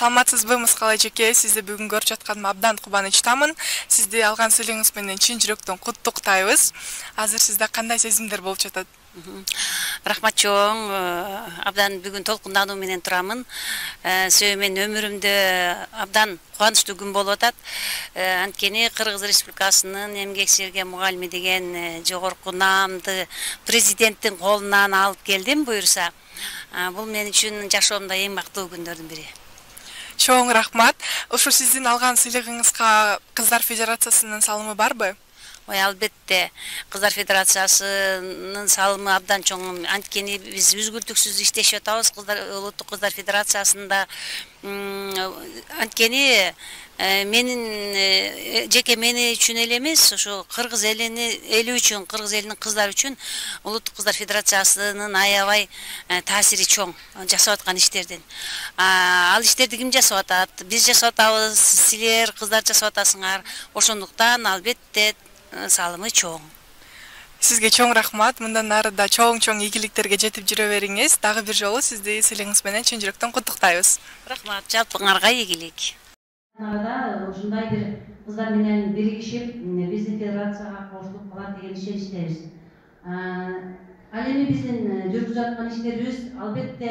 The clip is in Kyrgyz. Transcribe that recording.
Саламатсызбы, Мыскал эжеке, сизди бүгүн көрүп жатканыма абдан кубанычтамын. Сизди алган сыйлыгыңыз менен чын жүрөктөн куттуктайбыз. Азыр сизде кандай сезимдер болуп жатат? Рахмат чоң, абдан бүгүн толкундануу менен турамын. Себеби мен өмүрүмдө абдан кубанычтуу күн болуп атат. Анткени Кыргыз Республикасынын эмгек сиңирген мугалими деген жогорку наамды президенттин колунан алып келдим буюрса. Бул мен үчүн жашоомдо эң бактылуу күндөрдүн бири. Чоң рахмат. Ошо сиздин алган сыйлыгыңызга Кыздар Федерациясынын салымы барбы? Ой, албетте, Кыздар Федерациясынын салымы абдан чоң. Анткени биз үзгүлтүксүз иштешип атабыз Улуттук Кыздар Федерациясында. Анткени менин жеке мени үчүн эле эмес, ошо кыргыз эли үчүн, кыргыз элинин кыздары үчүн Улуттук Кыздар Федерациясынын аябай таасири чоң жасап аткан иштердин. Ал иштерди ким жасап атат? Биз жасап атабыз, силер кыздар жасап атасыңар. Ошондуктан албетте салымы чоң. Сизге чоң рахмат. Мындан ары да чоң ийгиликтерге жетип жүрө бериңиз. Дагы бир жолу сизди сыйлыгыңыз менен чын жүрөктөн куттуктайбыз. Рахмат, жалпыңарга ийгилик. Ушундай бир кыздар менен биригишип биздин федерацияга кошулуп калат деген ишеничтебиз. Ал эми биздин жүргүзүп аткан иштерибиз албетте